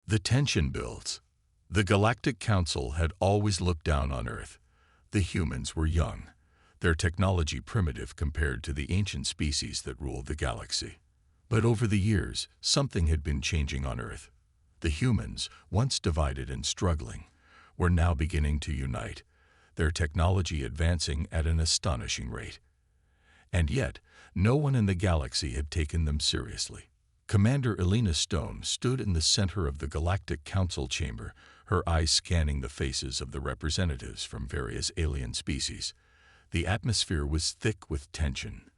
The tension builds. The Galactic Council had always looked down on Earth. The humans were young, their technology primitive compared to the ancient species that ruled the galaxy. But over the years, something had been changing on Earth. The humans, once divided and struggling, were now beginning to unite, their technology advancing at an astonishing rate. And yet, no one in the galaxy had taken them seriously. Commander Elena Stone stood in the center of the Galactic Council chamber, her eyes scanning the faces of the representatives from various alien species. The atmosphere was thick with tension.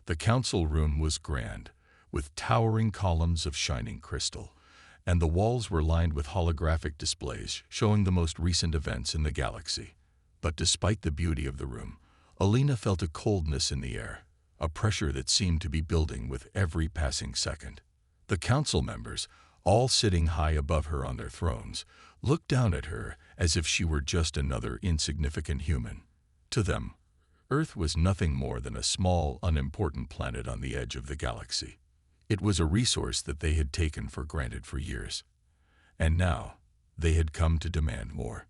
The council room was grand, with towering columns of shining crystal, and the walls were lined with holographic displays showing the most recent events in the galaxy. But despite the beauty of the room, Elena felt a coldness in the air, a pressure that seemed to be building with every passing second. The council members, all sitting high above her on their thrones, looked down at her as if she were just another insignificant human. To them, Earth was nothing more than a small, unimportant planet on the edge of the galaxy. It was a resource that they had taken for granted for years. And now, they had come to demand more.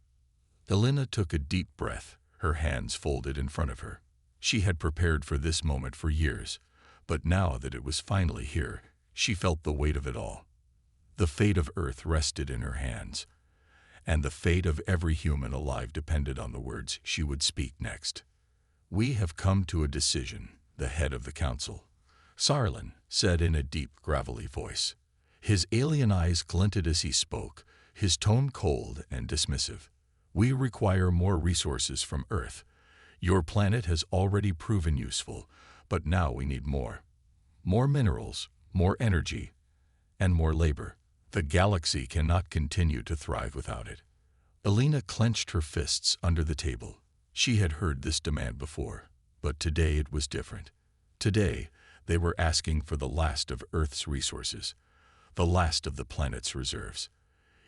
Elena took a deep breath, her hands folded in front of her. She had prepared for this moment for years, but now that it was finally here, she felt the weight of it all. The fate of Earth rested in her hands, and the fate of every human alive depended on the words she would speak next. "We have come to a decision," the head of the council, Sarlin, said in a deep, gravelly voice. His alien eyes glinted as he spoke, his tone cold and dismissive. "We require more resources from Earth. Your planet has already proven useful, but now we need more. More minerals, more energy, and more labor. The galaxy cannot continue to thrive without it." Elena clenched her fists under the table. She had heard this demand before, but today it was different. Today, they were asking for the last of Earth's resources, the last of the planet's reserves.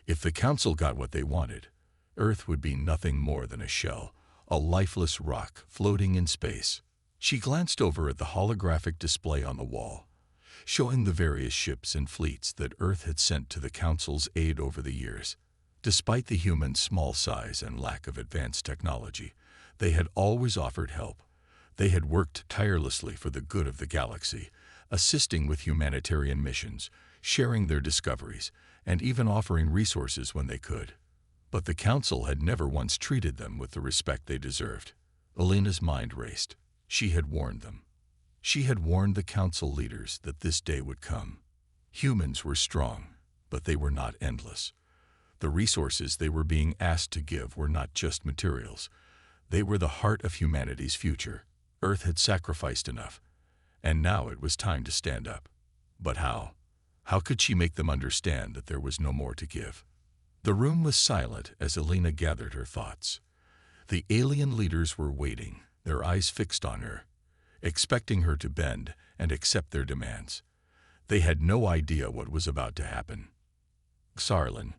If the Council got what they wanted, Earth would be nothing more than a shell, a lifeless rock floating in space. She glanced over at the holographic display on the wall, showing the various ships and fleets that Earth had sent to the Council's aid over the years. Despite the humans' small size and lack of advanced technology, they had always offered help. They had worked tirelessly for the good of the galaxy, assisting with humanitarian missions, sharing their discoveries, and even offering resources when they could. But the Council had never once treated them with the respect they deserved. Elena's mind raced. She had warned them. She had warned the Council leaders that this day would come. Humans were strong, but they were not endless. The resources they were being asked to give were not just materials. They were the heart of humanity's future. Earth had sacrificed enough, and now it was time to stand up. But how? How could she make them understand that there was no more to give? The room was silent as Elena gathered her thoughts. The alien leaders were waiting, their eyes fixed on her, expecting her to bend and accept their demands. They had no idea what was about to happen. "Sarlin,"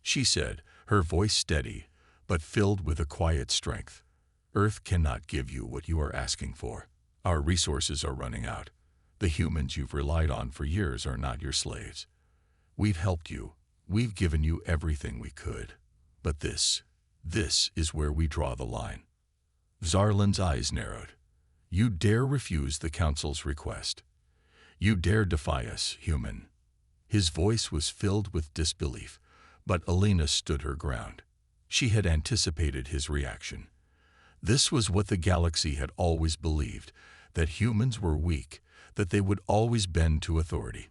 she said, her voice steady, but filled with a quiet strength. "Earth cannot give you what you are asking for. Our resources are running out. The humans you've relied on for years are not your slaves. We've helped you. We've given you everything we could. But this is where we draw the line." Zarlin's eyes narrowed. "You dare refuse the Council's request. You dare defy us, human." His voice was filled with disbelief, but Elena stood her ground. She had anticipated his reaction. This was what the galaxy had always believed, that humans were weak, that they would always bend to authority.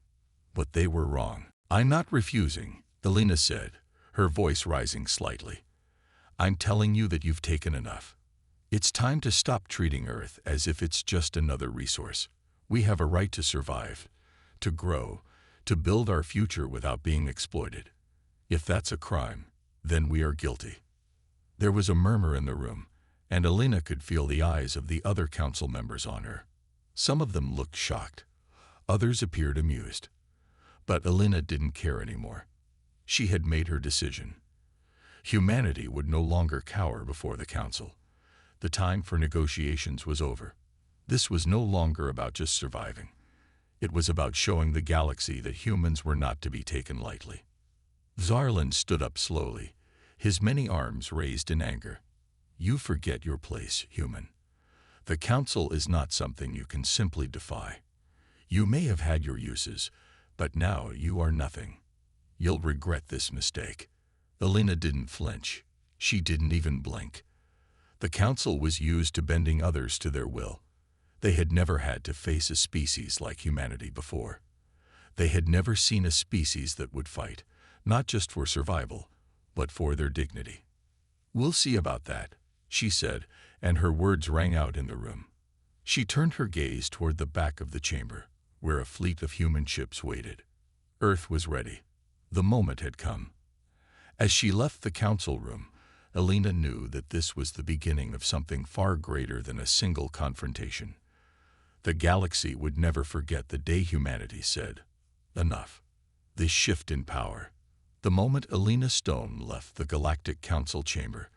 But they were wrong. "I'm not refusing," Elena said, her voice rising slightly. "I'm telling you that you've taken enough. It's time to stop treating Earth as if it's just another resource. We have a right to survive, to grow, to build our future without being exploited. If that's a crime, then we are guilty." There was a murmur in the room, and Elena could feel the eyes of the other council members on her. Some of them looked shocked. Others appeared amused. But Elena didn't care anymore. She had made her decision. Humanity would no longer cower before the council. The time for negotiations was over. This was no longer about just surviving. It was about showing the galaxy that humans were not to be taken lightly. Zarlan stood up slowly, his many arms raised in anger. You forget your place, human. The Council is not something you can simply defy. You may have had your uses, but now you are nothing. You'll regret this mistake. Elena didn't flinch. She didn't even blink. The Council was used to bending others to their will. They had never had to face a species like humanity before. They had never seen a species that would fight, not just for survival, but for their dignity. We'll see about that, she said, and her words rang out in the room. She turned her gaze toward the back of the chamber, where a fleet of human ships waited. Earth was ready. The moment had come. As she left the council room, Elena knew that this was the beginning of something far greater than a single confrontation. The galaxy would never forget the day humanity said, "Enough." This shift in power. The moment Elena Stone left the Galactic Council chamber,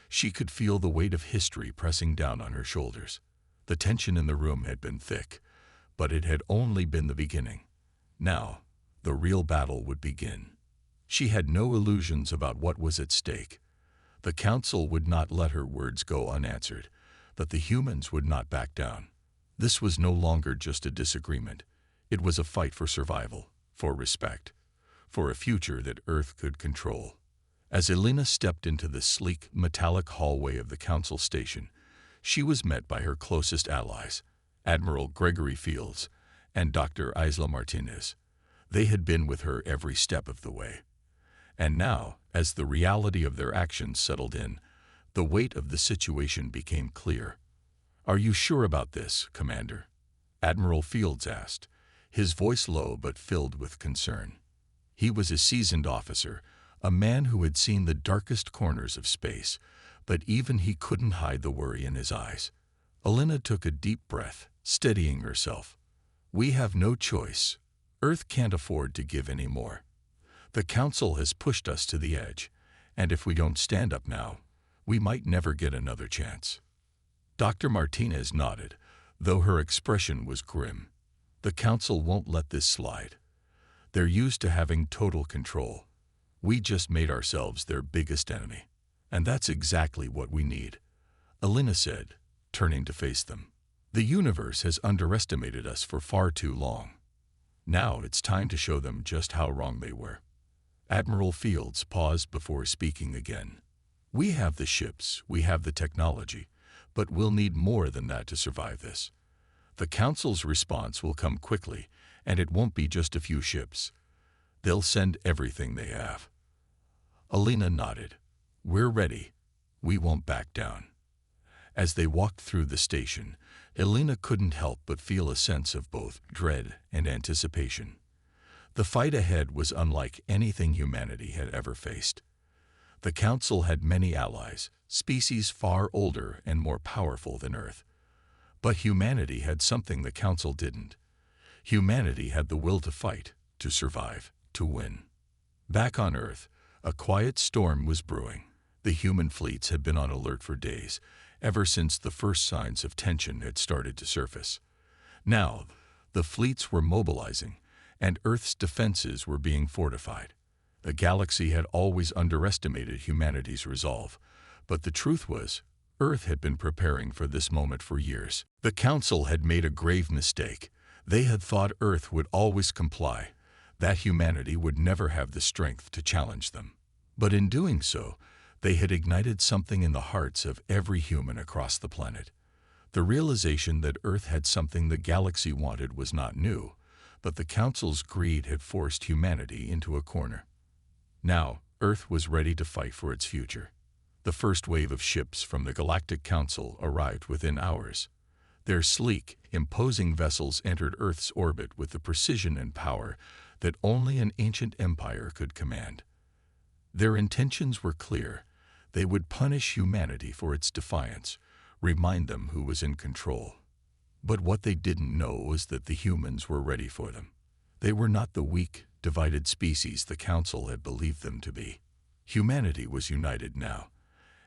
she could feel the weight of history pressing down on her shoulders. The tension in the room had been thick, but it had only been the beginning. Now, the real battle would begin. She had no illusions about what was at stake. The Council would not let her words go unanswered, but the humans would not back down. This was no longer just a disagreement. It was a fight for survival, for respect, for a future that Earth could control. As Elena stepped into the sleek, metallic hallway of the Council station, she was met by her closest allies, Admiral Gregory Fields and Dr. Isla Martinez. They had been with her every step of the way. And now, as the reality of their actions settled in, the weight of the situation became clear. "Are you sure about this, Commander?" Admiral Fields asked, his voice low but filled with concern. He was a seasoned officer, a man who had seen the darkest corners of space, but even he couldn't hide the worry in his eyes. Elena took a deep breath, steadying herself. "We have no choice. Earth can't afford to give any more. The Council has pushed us to the edge, and if we don't stand up now, we might never get another chance." Dr. Martinez nodded, though her expression was grim. "The Council won't let this slide. They're used to having total control. We just made ourselves their biggest enemy, and that's exactly what we need," Elena said, turning to face them. "The universe has underestimated us for far too long. Now it's time to show them just how wrong they were." Admiral Fields paused before speaking again. "We have the ships, we have the technology, but we'll need more than that to survive this. The Council's response will come quickly, and it won't be just a few ships. They'll send everything they have." Elena nodded. "We're ready. We won't back down." As they walked through the station, Elena couldn't help but feel a sense of both dread and anticipation. The fight ahead was unlike anything humanity had ever faced. The Council had many allies, species far older and more powerful than Earth. But humanity had something the Council didn't. Humanity had the will to fight, to survive, to win. Back on Earth, a quiet storm was brewing. The human fleets had been on alert for days, ever since the first signs of tension had started to surface. Now, the fleets were mobilizing, and Earth's defenses were being fortified. The galaxy had always underestimated humanity's resolve, but the truth was, Earth had been preparing for this moment for years. The Council had made a grave mistake. They had thought Earth would always comply, that humanity would never have the strength to challenge them. But in doing so, they had ignited something in the hearts of every human across the planet. The realization that Earth had something the galaxy wanted was not new, but the Council's greed had forced humanity into a corner. Now, Earth was ready to fight for its future. The first wave of ships from the Galactic Council arrived within hours. Their sleek, imposing vessels entered Earth's orbit with the precision and power that only an ancient empire could command. Their intentions were clear. They would punish humanity for its defiance, remind them who was in control. But what they didn't know was that the humans were ready for them. They were not the weak, divided species the Council had believed them to be. Humanity was united now,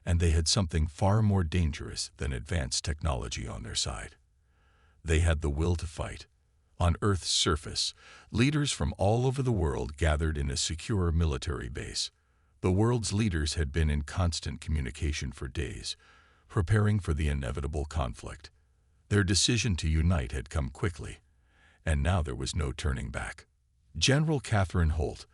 and they had something far more dangerous than advanced technology on their side. They had the will to fight, On Earth's surface, leaders from all over the world gathered in a secure military base. The world's leaders had been in constant communication for days, preparing for the inevitable conflict. Their decision to unite had come quickly, and now there was no turning back. General Catherine Holt,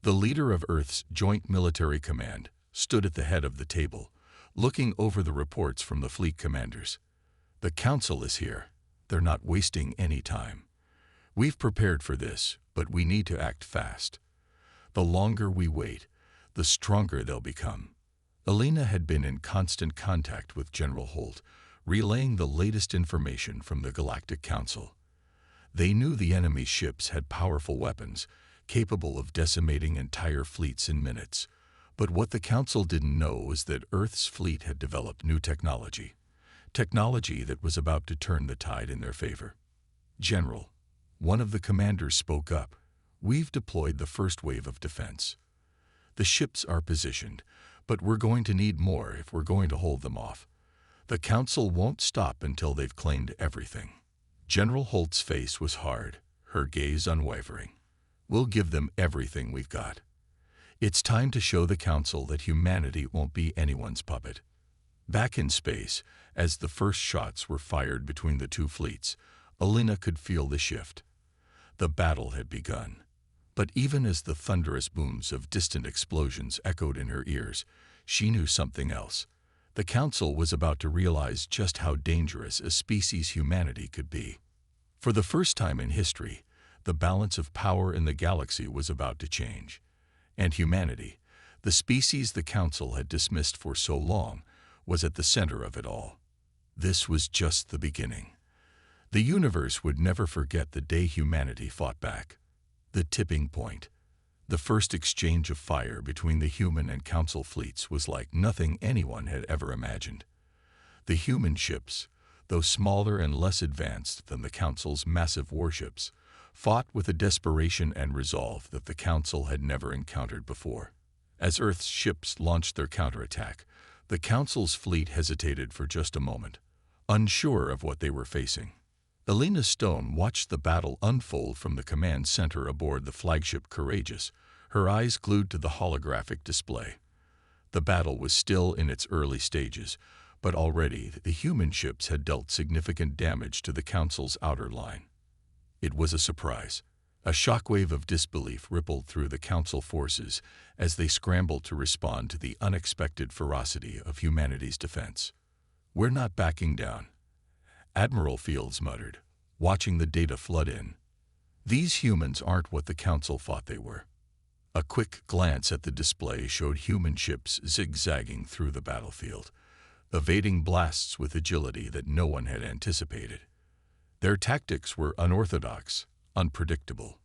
the leader of Earth's Joint Military Command, stood at the head of the table, looking over the reports from the fleet commanders. "The Council is here. They're not wasting any time. We've prepared for this, but we need to act fast. The longer we wait, the stronger they'll become." Elena had been in constant contact with General Holt, relaying the latest information from the Galactic Council. They knew the enemy's ships had powerful weapons, capable of decimating entire fleets in minutes. But what the Council didn't know was that Earth's fleet had developed new technology that was about to turn the tide in their favor. "General," one of the commanders spoke up, "we've deployed the first wave of defense. The ships are positioned, but we're going to need more if we're going to hold them off. The Council won't stop until they've claimed everything." General Holt's face was hard, her gaze unwavering. "We'll give them everything we've got. It's time to show the Council that humanity won't be anyone's puppet." Back in space, as the first shots were fired between the two fleets, Elena could feel the shift. The battle had begun. But even as the thunderous booms of distant explosions echoed in her ears, she knew something else. The Council was about to realize just how dangerous a species humanity could be. For the first time in history, the balance of power in the galaxy was about to change. And humanity, the species the Council had dismissed for so long, was at the center of it all. This was just the beginning. The universe would never forget the day humanity fought back. The tipping point. The first exchange of fire between the human and Council fleets was like nothing anyone had ever imagined. The human ships, though smaller and less advanced than the Council's massive warships, fought with a desperation and resolve that the Council had never encountered before. As Earth's ships launched their counterattack, the Council's fleet hesitated for just a moment, unsure of what they were facing. Elena Stone watched the battle unfold from the command center aboard the flagship Courageous, her eyes glued to the holographic display. The battle was still in its early stages, but already the human ships had dealt significant damage to the Council's outer line. It was a surprise. A shockwave of disbelief rippled through the Council forces as they scrambled to respond to the unexpected ferocity of humanity's defense. "We're not backing down," Admiral Fields muttered, watching the data flood in. "These humans aren't what the Council thought they were." A quick glance at the display showed human ships zigzagging through the battlefield, evading blasts with agility that no one had anticipated. Their tactics were unorthodox, unpredictable.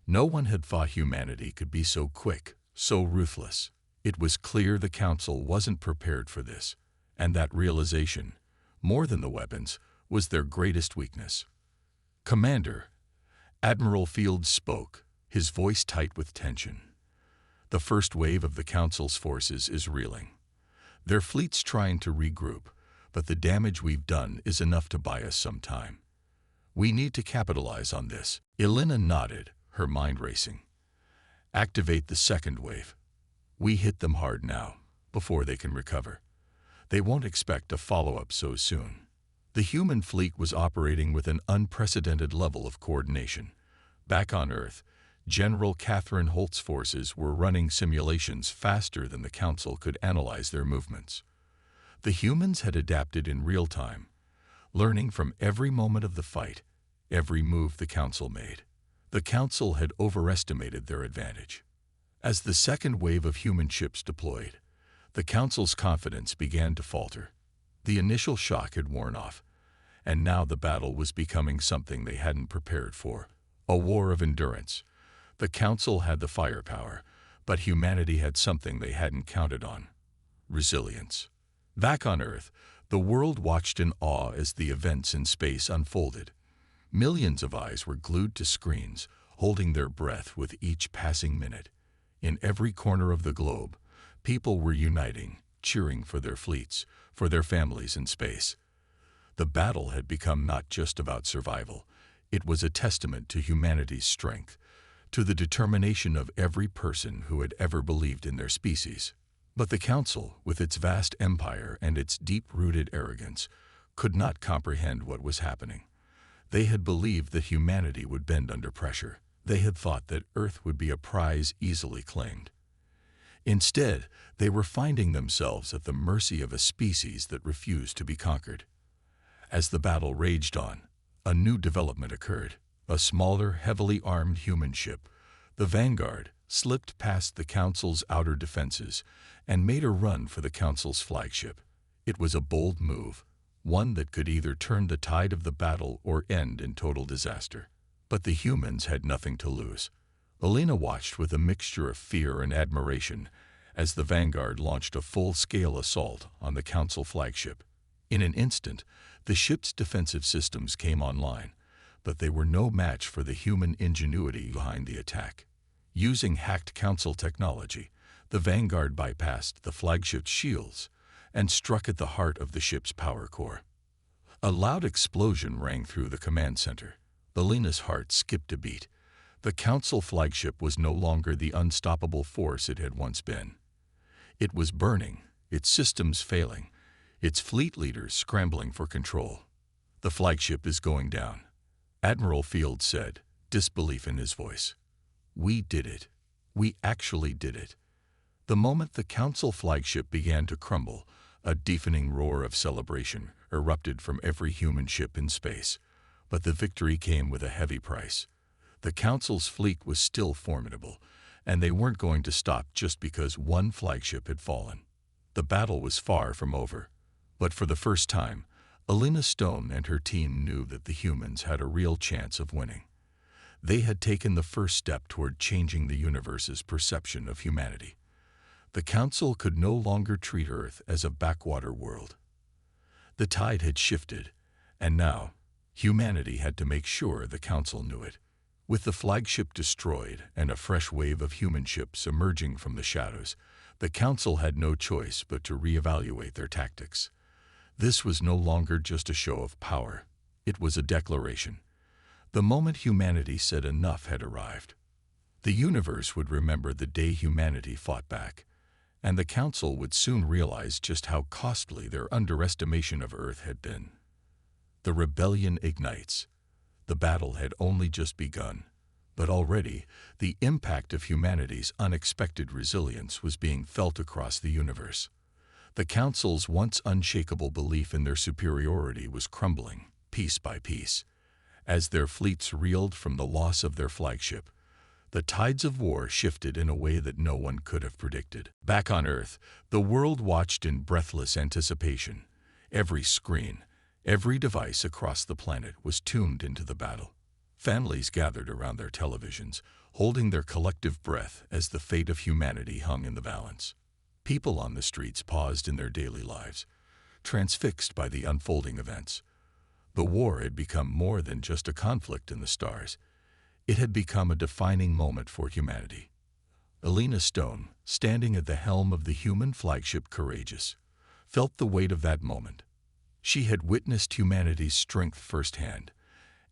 No one had thought humanity could be so quick, so ruthless. It was clear the Council wasn't prepared for this, and that realization, more than the weapons, was their greatest weakness. "Commander," Admiral Fields spoke, his voice tight with tension. "The first wave of the Council's forces is reeling. Their fleet's trying to regroup, but the damage we've done is enough to buy us some time. We need to capitalize on this." Elena nodded, her mind racing. "Activate the second wave. We hit them hard now, before they can recover. They won't expect a follow-up so soon." The human fleet was operating with an unprecedented level of coordination. Back on Earth, General Catherine Holt's forces were running simulations faster than the Council could analyze their movements. The humans had adapted in real time, learning from every moment of the fight, every move the Council made. The Council had overestimated their advantage. As the second wave of human ships deployed, the Council's confidence began to falter. The initial shock had worn off, and now the battle was becoming something they hadn't prepared for. A war of endurance. The Council had the firepower, but humanity had something they hadn't counted on: resilience. Back on Earth, the world watched in awe as the events in space unfolded. Millions of eyes were glued to screens, holding their breath with each passing minute. In every corner of the globe, people were uniting, cheering for their fleets, for their families in space. The battle had become not just about survival, It was a testament to humanity's strength, to the determination of every person who had ever believed in their species. But the Council, with its vast empire and its deep-rooted arrogance, could not comprehend what was happening. They had believed that humanity would bend under pressure. They had thought that Earth would be a prize easily claimed. Instead, they were finding themselves at the mercy of a species that refused to be conquered. As the battle raged on, a new development occurred. A smaller, heavily armed human ship, the Vanguard, slipped past the Council's outer defenses and made a run for the Council's flagship. It was a bold move, one that could either turn the tide of the battle or end in total disaster. But the humans had nothing to lose. Alina watched with a mixture of fear and admiration as the Vanguard launched a full-scale assault on the Council flagship. In an instant, the ship's defensive systems came online, but they were no match for the human ingenuity behind the attack. Using hacked Council technology, the Vanguard bypassed the flagship's shields and struck at the heart of the ship's power core. A loud explosion rang through the command center. Alina's heart skipped a beat. The Council flagship was no longer the unstoppable force it had once been. It was burning, its systems failing, its fleet leaders scrambling for control. "The flagship is going down," Admiral Field said, disbelief in his voice. "We did it. We actually did it." The moment the Council flagship began to crumble, a deafening roar of celebration erupted from every human ship in space. But the victory came with a heavy price. The Council's fleet was still formidable, and they weren't going to stop just because one flagship had fallen. The battle was far from over. But for the first time, Alina Stone and her team knew that the humans had a real chance of winning. They had taken the first step toward changing the universe's perception of humanity. The Council could no longer treat Earth as a backwater world. The tide had shifted, and now, humanity had to make sure the Council knew it. With the flagship destroyed and a fresh wave of human ships emerging from the shadows, the Council had no choice but to reevaluate their tactics. This was no longer just a show of power. It was a declaration. The moment humanity said enough had arrived. The universe would remember the day humanity fought back, and the Council would soon realize just how costly their underestimation of Earth had been. The rebellion ignites. The battle had only just begun, but already the impact of humanity's unexpected resilience was being felt across the universe. The Council's once unshakable belief in their superiority was crumbling, piece by piece. As their fleets reeled from the loss of their flagship, the tides of war shifted in a way that no one could have predicted. Back on Earth, the world watched in breathless anticipation. Every screen, every device across the planet was tuned into the battle. Families gathered around their televisions, holding their collective breath as the fate of humanity hung in the balance. People on the streets paused in their daily lives, transfixed by the unfolding events. The war had become more than just a conflict in the stars. It had become a defining moment for humanity. Alina Stone, standing at the helm of the human flagship Courageous, felt the weight of that moment. She had witnessed humanity's strength firsthand,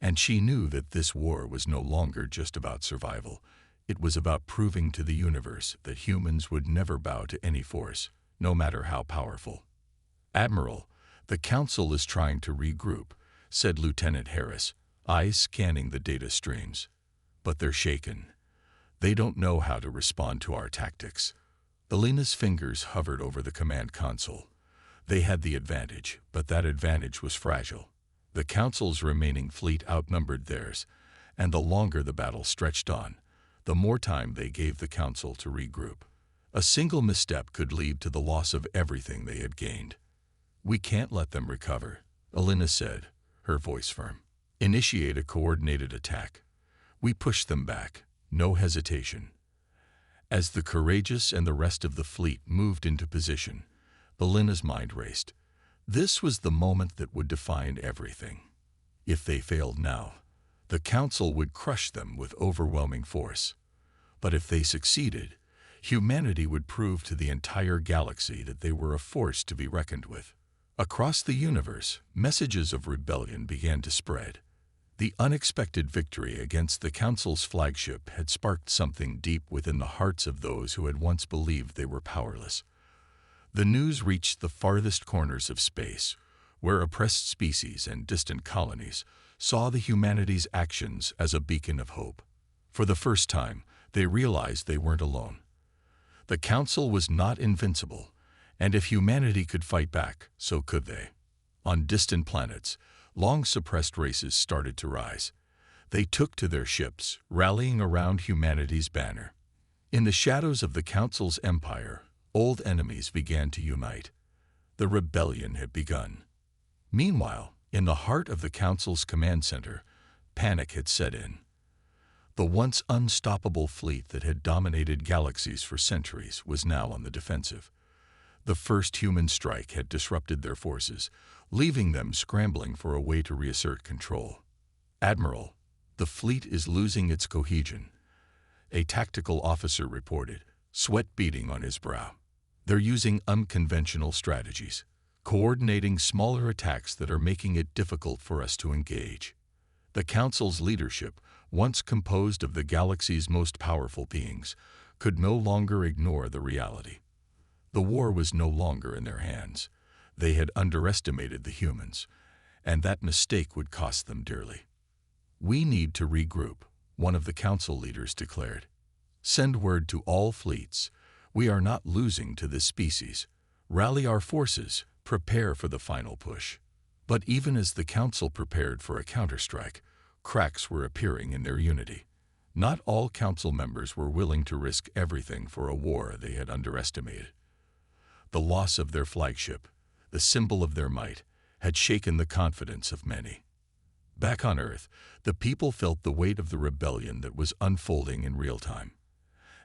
and she knew that this war was no longer just about survival. It was about proving to the universe that humans would never bow to any force, no matter how powerful. "Admiral, the Council is trying to regroup," said Lieutenant Harris, eyes scanning the data streams. "But they're shaken. They don't know how to respond to our tactics." Alina's fingers hovered over the command console. They had the advantage, but that advantage was fragile. The Council's remaining fleet outnumbered theirs, and the longer the battle stretched on, the more time they gave the Council to regroup. A single misstep could lead to the loss of everything they had gained. "We can't let them recover," Alina said, her voice firm. "Initiate a coordinated attack. We push them back, no hesitation." As the Courageous and the rest of the fleet moved into position, Alina's mind raced. This was the moment that would define everything. If they failed now, the Council would crush them with overwhelming force. But if they succeeded, humanity would prove to the entire galaxy that they were a force to be reckoned with. Across the universe, messages of rebellion began to spread. The unexpected victory against the Council's flagship had sparked something deep within the hearts of those who had once believed they were powerless. The news reached the farthest corners of space, where oppressed species and distant colonies saw the humanity's actions as a beacon of hope. For the first time, they realized they weren't alone. The Council was not invincible, and if humanity could fight back, so could they. On distant planets, long-suppressed races started to rise. They took to their ships, rallying around humanity's banner. In the shadows of the Council's empire, old enemies began to unite. The rebellion had begun. Meanwhile, in the heart of the Council's command center, panic had set in. The once unstoppable fleet that had dominated galaxies for centuries was now on the defensive. The first human strike had disrupted their forces, leaving them scrambling for a way to reassert control. "Admiral, the fleet is losing its cohesion," a tactical officer reported, sweat beading on his brow. "They're using unconventional strategies, coordinating smaller attacks that are making it difficult for us to engage." The Council's leadership, once composed of the galaxy's most powerful beings, could no longer ignore the reality. The war was no longer in their hands. They had underestimated the humans, and that mistake would cost them dearly. "We need to regroup," one of the Council leaders declared. "Send word to all fleets. We are not losing to this species. Rally our forces, prepare for the final push." But even as the Council prepared for a counterstrike, cracks were appearing in their unity. Not all Council members were willing to risk everything for a war they had underestimated. The loss of their flagship, the symbol of their might, had shaken the confidence of many. Back on Earth, the people felt the weight of the rebellion that was unfolding in real time.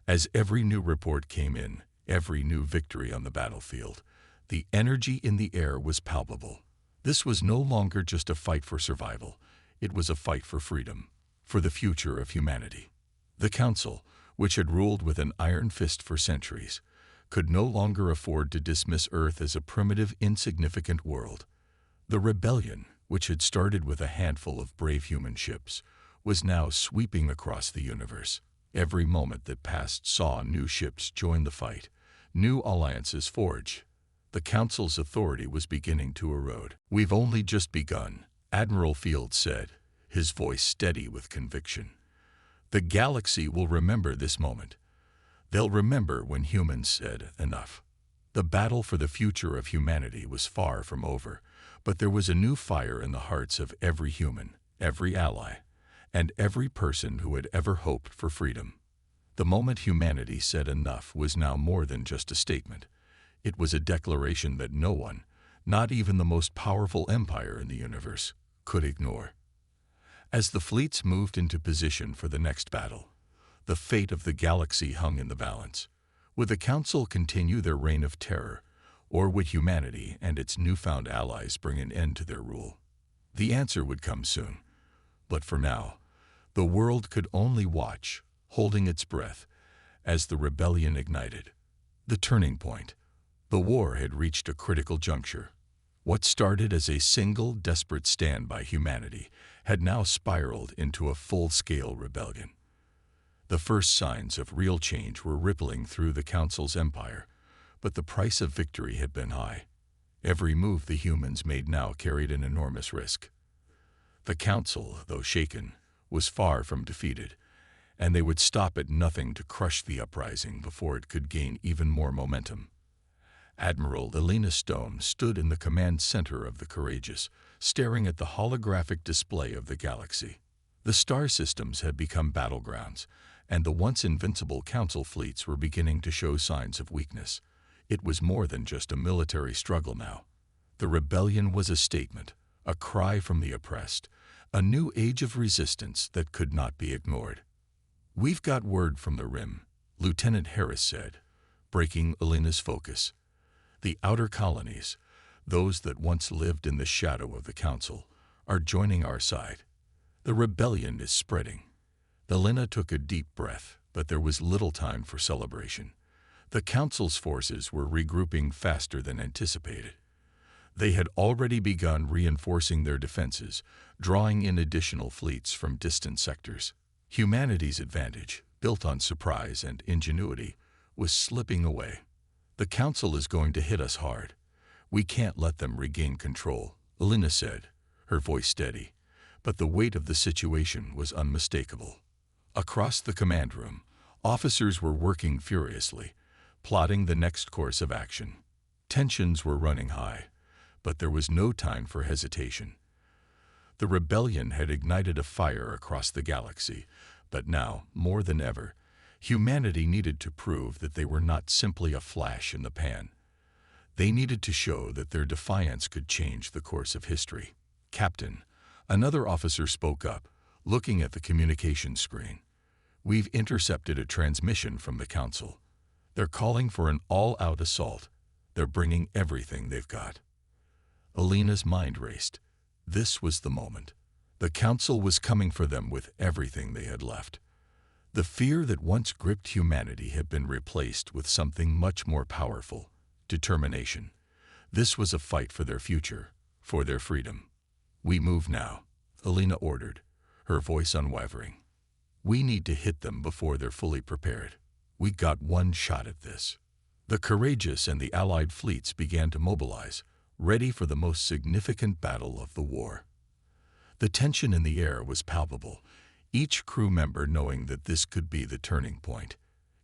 As every new report came in, every new victory on the battlefield, the energy in the air was palpable. This was no longer just a fight for survival. It was a fight for freedom, for the future of humanity. The Council, which had ruled with an iron fist for centuries, could no longer afford to dismiss Earth as a primitive, insignificant world. The rebellion, which had started with a handful of brave human ships, was now sweeping across the universe. Every moment that passed saw new ships join the fight, new alliances forge. The Council's authority was beginning to erode. "We've only just begun," Admiral Field said, his voice steady with conviction. "The galaxy will remember this moment. They'll remember when humans said enough." The battle for the future of humanity was far from over, but there was a new fire in the hearts of every human, every ally, and every person who had ever hoped for freedom. The moment humanity said enough was now more than just a statement. It was a declaration that no one, not even the most powerful empire in the universe, could ignore. As the fleets moved into position for the next battle, the fate of the galaxy hung in the balance. Would the Council continue their reign of terror, or would humanity and its newfound allies bring an end to their rule? The answer would come soon. But for now, the world could only watch, holding its breath, as the rebellion ignited. The turning point. The war had reached a critical juncture. What started as a single, desperate stand by humanity had now spiraled into a full-scale rebellion. The first signs of real change were rippling through the Council's empire, but the price of victory had been high. Every move the humans made now carried an enormous risk. The Council, though shaken, was far from defeated, and they would stop at nothing to crush the uprising before it could gain even more momentum. Admiral Elena Stone stood in the command center of the Courageous, staring at the holographic display of the galaxy. The star systems had become battlegrounds, and the once invincible Council fleets were beginning to show signs of weakness. It was more than just a military struggle now. The rebellion was a statement, a cry from the oppressed, a new age of resistance that could not be ignored. "We've got word from the Rim," Lieutenant Harris said, breaking Elena's focus. "The outer colonies, those that once lived in the shadow of the Council, are joining our side. The rebellion is spreading." Elena took a deep breath, but there was little time for celebration. The Council's forces were regrouping faster than anticipated. They had already begun reinforcing their defenses, drawing in additional fleets from distant sectors. Humanity's advantage, built on surprise and ingenuity, was slipping away. "The Council is going to hit us hard. We can't let them regain control," Alina said, her voice steady, but the weight of the situation was unmistakable. Across the command room, officers were working furiously, plotting the next course of action. Tensions were running high, but there was no time for hesitation. The rebellion had ignited a fire across the galaxy, but now, more than ever, humanity needed to prove that they were not simply a flash in the pan. They needed to show that their defiance could change the course of history. "Captain," another officer spoke up, looking at the communication screen. "We've intercepted a transmission from the Council. They're calling for an all-out assault. They're bringing everything they've got." Alina's mind raced. This was the moment. The Council was coming for them with everything they had left. The fear that once gripped humanity had been replaced with something much more powerful: determination. This was a fight for their future, for their freedom. "We move now," Alina ordered, her voice unwavering. "We need to hit them before they're fully prepared. We got one shot at this." The courageous and the Allied fleets began to mobilize, ready for the most significant battle of the war. The tension in the air was palpable, each crew member knowing that this could be the turning point.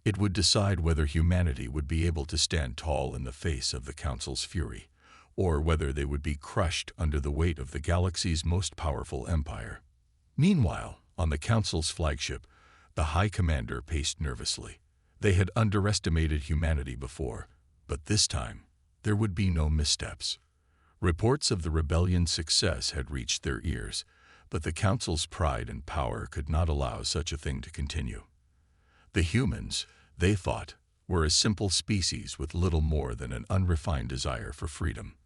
It would decide whether humanity would be able to stand tall in the face of the Council's fury, or whether they would be crushed under the weight of the galaxy's most powerful empire. Meanwhile, on the Council's flagship, the High Commander paced nervously. They had underestimated humanity before, but this time, there would be no missteps. Reports of the rebellion's success had reached their ears, but the Council's pride and power could not allow such a thing to continue. The humans, they thought, were a simple species with little more than an unrefined desire for freedom.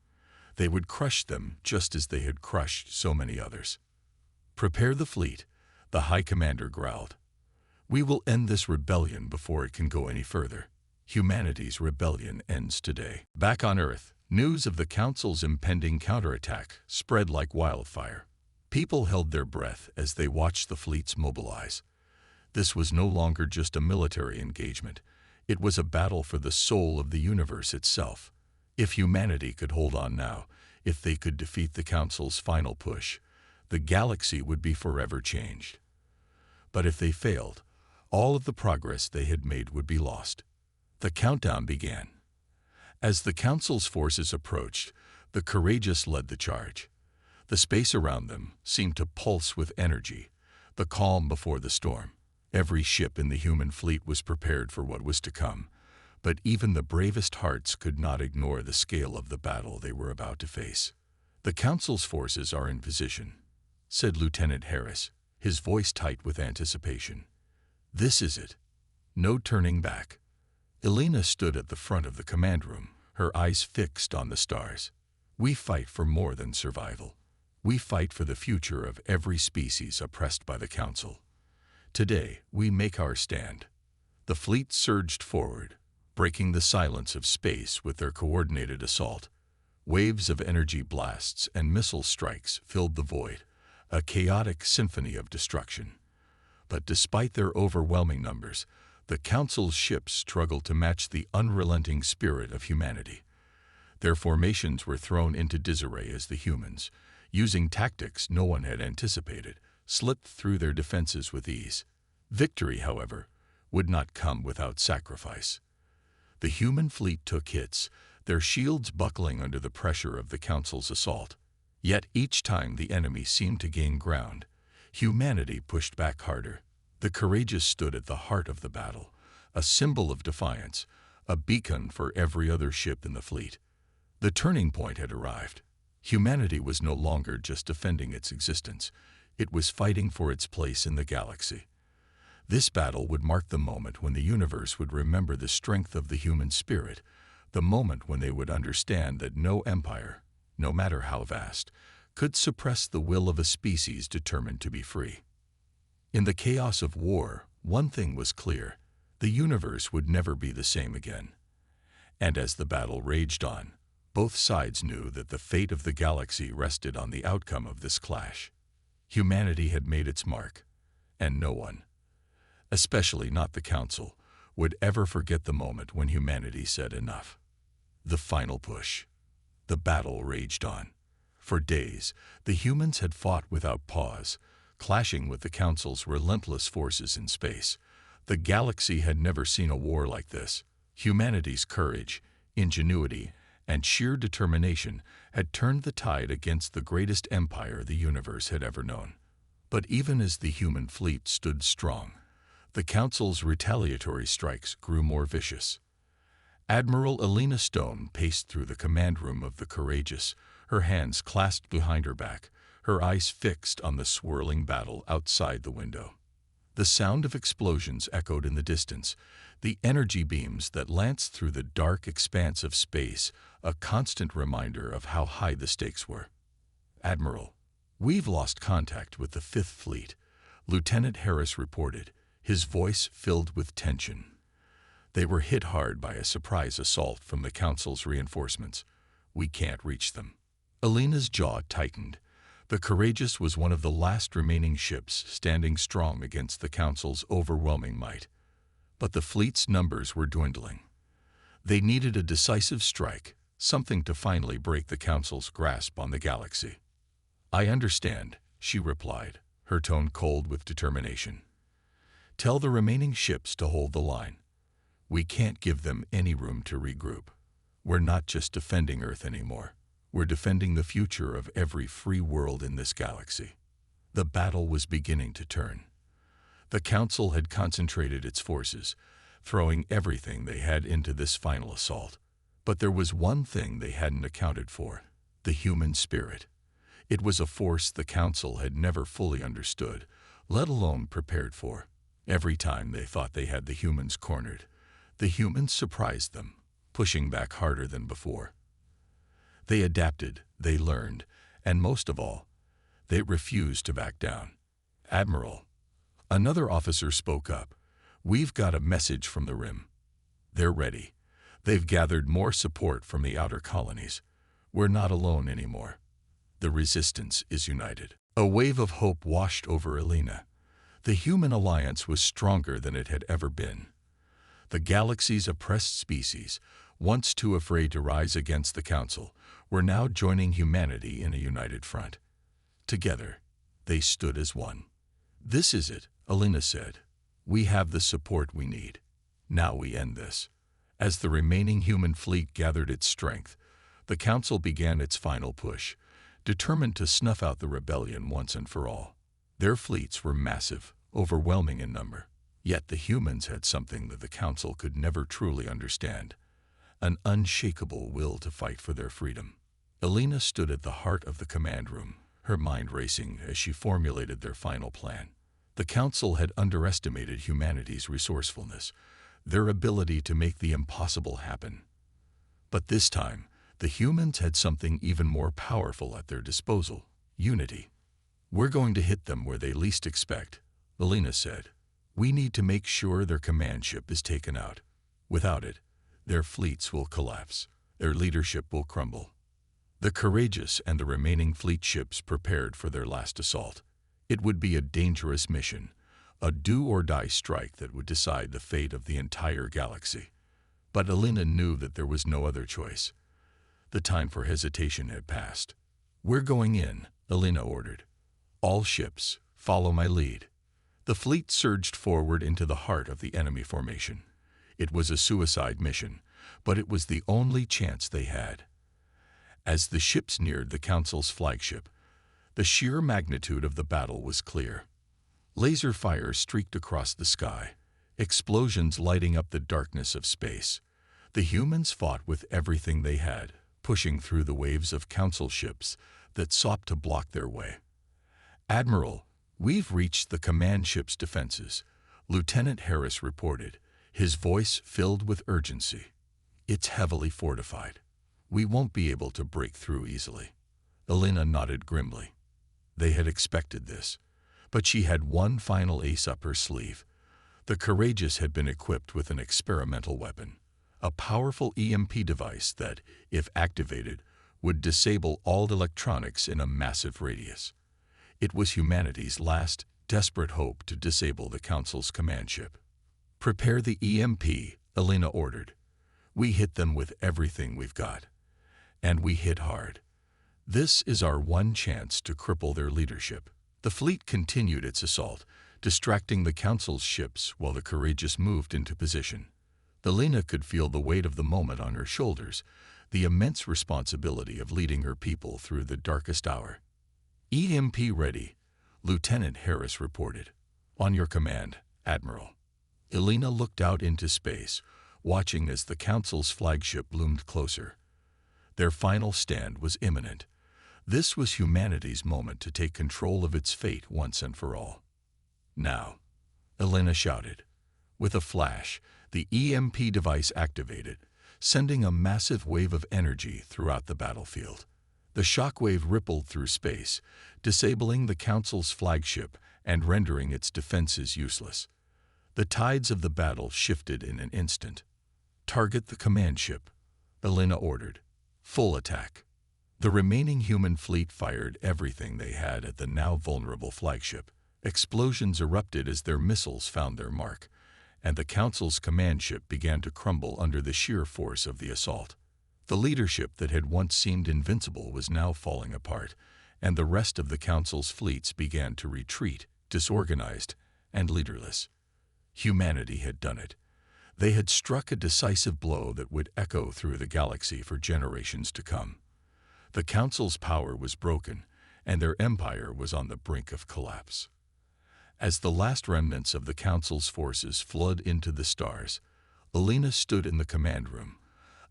They would crush them just as they had crushed so many others. "Prepare the fleet," the High Commander growled. "We will end this rebellion before it can go any further. Humanity's rebellion ends today." Back on Earth, news of the Council's impending counterattack spread like wildfire. People held their breath as they watched the fleets mobilize. This was no longer just a military engagement. It was a battle for the soul of the universe itself. If humanity could hold on now, if they could defeat the Council's final push, the galaxy would be forever changed. But if they failed, all of the progress they had made would be lost. The countdown began. As the Council's forces approached, the courageous led the charge. The space around them seemed to pulse with energy, the calm before the storm. Every ship in the human fleet was prepared for what was to come, but even the bravest hearts could not ignore the scale of the battle they were about to face. "The Council's forces are in position," said Lieutenant Harris, his voice tight with anticipation. "This is it. No turning back." Alina stood at the front of the command room, her eyes fixed on the stars. "We fight for more than survival. We fight for the future of every species oppressed by the Council. Today, we make our stand." The fleet surged forward, breaking the silence of space with their coordinated assault. Waves of energy blasts and missile strikes filled the void, a chaotic symphony of destruction. But despite their overwhelming numbers, the Council's ships struggled to match the unrelenting spirit of humanity. Their formations were thrown into disarray as the humans, using tactics no one had anticipated, slipped through their defenses with ease. Victory, however, would not come without sacrifice. The human fleet took hits, their shields buckling under the pressure of the Council's assault. Yet each time the enemy seemed to gain ground, humanity pushed back harder. The courageous stood at the heart of the battle, a symbol of defiance, a beacon for every other ship in the fleet. The turning point had arrived. Humanity was no longer just defending its existence. It was fighting for its place in the galaxy. This battle would mark the moment when the universe would remember the strength of the human spirit, the moment when they would understand that no empire, no matter how vast, could suppress the will of a species determined to be free. In the chaos of war, one thing was clear: the universe would never be the same again. And as the battle raged on, Both sides knew that the fate of the galaxy rested on the outcome of this clash. Humanity had made its mark, and no one, especially not the Council, would ever forget the moment when humanity said enough. The final push. The battle raged on. For days, the humans had fought without pause, clashing with the Council's relentless forces in space. The galaxy had never seen a war like this. Humanity's courage, ingenuity, and sheer determination had turned the tide against the greatest empire the universe had ever known. But even as the human fleet stood strong, the Council's retaliatory strikes grew more vicious. Admiral Elena Stone paced through the command room of the Courageous, her hands clasped behind her back, her eyes fixed on the swirling battle outside the window. The sound of explosions echoed in the distance, the energy beams that lanced through the dark expanse of space, a constant reminder of how high the stakes were. "Admiral, we've lost contact with the Fifth Fleet," Lieutenant Harris reported, his voice filled with tension. "They were hit hard by a surprise assault from the Council's reinforcements. We can't reach them." Elena's jaw tightened. The Courageous was one of the last remaining ships standing strong against the Council's overwhelming might. But the fleet's numbers were dwindling. They needed a decisive strike, something to finally break the Council's grasp on the galaxy. "I understand," she replied, her tone cold with determination. "Tell the remaining ships to hold the line. We can't give them any room to regroup. We're not just defending Earth anymore. We're defending the future of every free world in this galaxy." The battle was beginning to turn. The Council had concentrated its forces, throwing everything they had into this final assault. But there was one thing they hadn't accounted for: the human spirit. It was a force the Council had never fully understood, let alone prepared for. Every time they thought they had the humans cornered, the humans surprised them, pushing back harder than before. They adapted, they learned, and most of all, they refused to back down. "Admiral," another officer spoke up, "we've got a message from the Rim. They're ready. They've gathered more support from the outer colonies. We're not alone anymore. The resistance is united." A wave of hope washed over Elena. The human alliance was stronger than it had ever been. The galaxy's oppressed species, once too afraid to rise against the Council, were now joining humanity in a united front. Together, they stood as one. "This is it," Elena said. "We have the support we need. Now we end this." As the remaining human fleet gathered its strength, the Council began its final push, determined to snuff out the rebellion once and for all. Their fleets were massive, overwhelming in number. Yet the humans had something that the Council could never truly understand: an unshakable will to fight for their freedom. Elena stood at the heart of the command room, her mind racing as she formulated their final plan. The Council had underestimated humanity's resourcefulness, their ability to make the impossible happen. But this time, the humans had something even more powerful at their disposal: unity. "We're going to hit them where they least expect," Elena said. "We need to make sure their command ship is taken out. Without it, their fleets will collapse, their leadership will crumble." The Courageous and the remaining fleet ships prepared for their last assault. It would be a dangerous mission, a do-or-die strike that would decide the fate of the entire galaxy. But Elena knew that there was no other choice. The time for hesitation had passed. "We're going in," Elena ordered. "All ships, follow my lead." The fleet surged forward into the heart of the enemy formation. It was a suicide mission, but it was the only chance they had. As the ships neared the Council's flagship, the sheer magnitude of the battle was clear. Laser fire streaked across the sky, explosions lighting up the darkness of space. The humans fought with everything they had, pushing through the waves of Council ships that sought to block their way. "Admiral, we've reached the command ship's defenses," Lieutenant Harris reported, his voice filled with urgency. "It's heavily fortified. We won't be able to break through easily." Elena nodded grimly. They had expected this, but she had one final ace up her sleeve. The Courageous had been equipped with an experimental weapon, a powerful EMP device that, if activated, would disable all electronics in a massive radius. It was humanity's last, desperate hope to disable the Council's command ship. "Prepare the EMP," Elena ordered. "We hit them with everything we've got. And we hit hard. This is our one chance to cripple their leadership." The fleet continued its assault, distracting the Council's ships while the Courageous moved into position. Elena could feel the weight of the moment on her shoulders, the immense responsibility of leading her people through the darkest hour. "EMP ready," Lieutenant Harris reported. "On your command, Admiral." Elena looked out into space, watching as the Council's flagship loomed closer. Their final stand was imminent. This was humanity's moment to take control of its fate once and for all. "Now," Elena shouted. With a flash, the EMP device activated, sending a massive wave of energy throughout the battlefield. The shockwave rippled through space, disabling the Council's flagship and rendering its defenses useless. The tides of the battle shifted in an instant. "Target the command ship," Elena ordered. "Full attack." The remaining human fleet fired everything they had at the now vulnerable flagship. Explosions erupted as their missiles found their mark, and the Council's command ship began to crumble under the sheer force of the assault. The leadership that had once seemed invincible was now falling apart, and the rest of the Council's fleets began to retreat, disorganized and leaderless. Humanity had done it. They had struck a decisive blow that would echo through the galaxy for generations to come. The Council's power was broken, and their empire was on the brink of collapse. As the last remnants of the Council's forces flooded into the stars, Elena stood in the command room,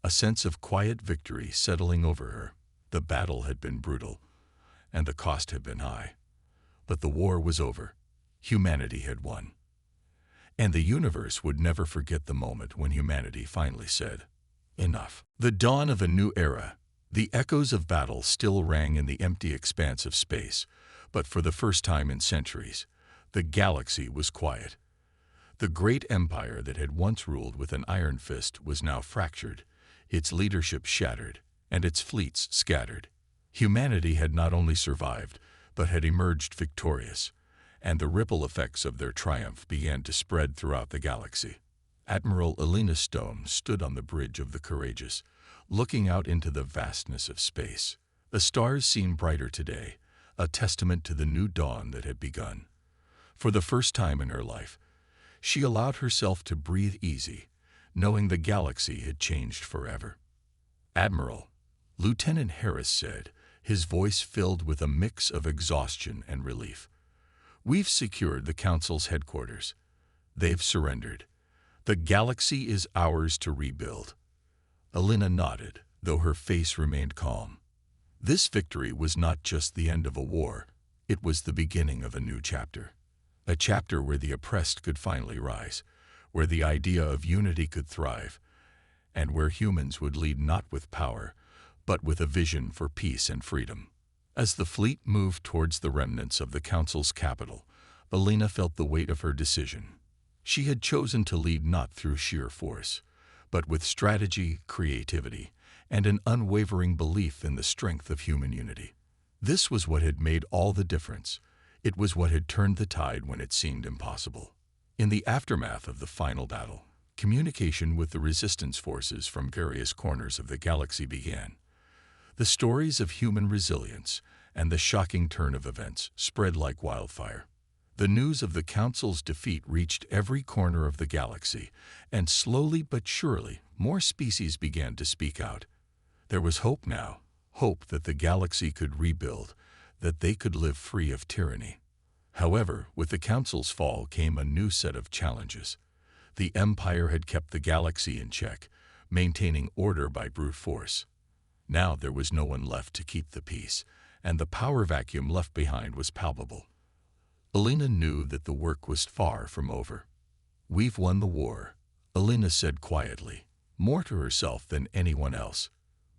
a sense of quiet victory settling over her. The battle had been brutal, and the cost had been high. But the war was over. Humanity had won. And the universe would never forget the moment when humanity finally said, "Enough." The dawn of a new era. The echoes of battle still rang in the empty expanse of space, but for the first time in centuries, the galaxy was quiet. The great empire that had once ruled with an iron fist was now fractured, its leadership shattered, and its fleets scattered. Humanity had not only survived, but had emerged victorious, and the ripple effects of their triumph began to spread throughout the galaxy. Admiral Elena Stone stood on the bridge of the Courageous, looking out into the vastness of space. The stars seemed brighter today, a testament to the new dawn that had begun. For the first time in her life, she allowed herself to breathe easy, knowing the galaxy had changed forever. "Admiral," Lieutenant Harris said, his voice filled with a mix of exhaustion and relief. "We've secured the Council's headquarters. They've surrendered. The galaxy is ours to rebuild." Elena nodded, though her face remained calm. This victory was not just the end of a war, it was the beginning of a new chapter. A chapter where the oppressed could finally rise, where the idea of unity could thrive, and where humans would lead not with power, but with a vision for peace and freedom. As the fleet moved towards the remnants of the Council's capital, Elena felt the weight of her decision. She had chosen to lead not through sheer force, but with strategy, creativity, and an unwavering belief in the strength of human unity. This was what had made all the difference. It was what had turned the tide when it seemed impossible. In the aftermath of the final battle, communication with the resistance forces from various corners of the galaxy began. The stories of human resilience and the shocking turn of events spread like wildfire. The news of the Council's defeat reached every corner of the galaxy, and slowly but surely, more species began to speak out. There was hope now, hope that the galaxy could rebuild, that they could live free of tyranny. However, with the Council's fall came a new set of challenges. The Empire had kept the galaxy in check, maintaining order by brute force. Now there was no one left to keep the peace, and the power vacuum left behind was palpable. Elena knew that the work was far from over. "We've won the war," Elena said quietly, more to herself than anyone else.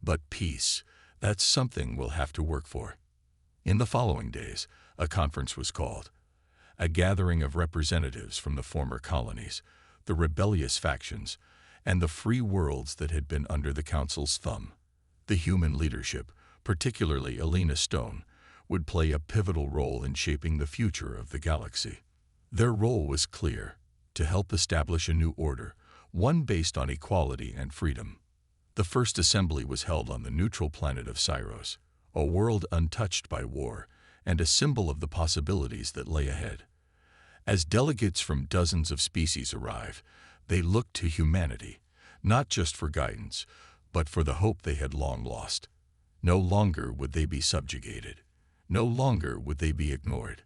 "But peace, that's something we'll have to work for." In the following days, a conference was called. A gathering of representatives from the former colonies, the rebellious factions, and the free worlds that had been under the Council's thumb. The human leadership, particularly Elena Stone, would play a pivotal role in shaping the future of the galaxy. Their role was clear: to help establish a new order, one based on equality and freedom. The first assembly was held on the neutral planet of Syros, a world untouched by war, and a symbol of the possibilities that lay ahead. As delegates from dozens of species arrive, they look to humanity, not just for guidance, but for the hope they had long lost. No longer would they be subjugated. No longer would they be ignored.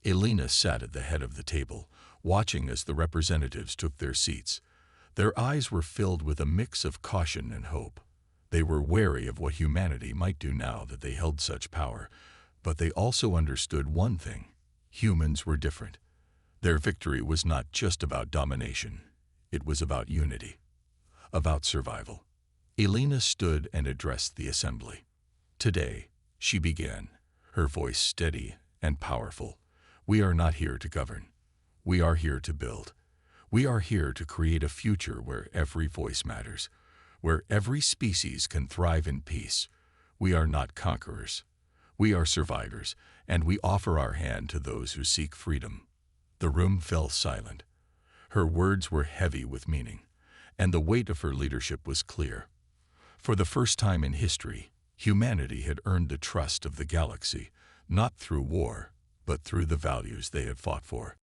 Elena sat at the head of the table, watching as the representatives took their seats. Their eyes were filled with a mix of caution and hope. They were wary of what humanity might do now that they held such power, but they also understood one thing: humans were different. Their victory was not just about domination. It was about unity, about survival. Elena stood and addressed the assembly. "Today," she began, her voice steady and powerful, "we are not here to govern. We are here to build. We are here to create a future where every voice matters, where every species can thrive in peace. We are not conquerors. We are survivors, and we offer our hand to those who seek freedom." The room fell silent. Her words were heavy with meaning, and the weight of her leadership was clear. For the first time in history, humanity had earned the trust of the galaxy, not through war, but through the values they had fought for.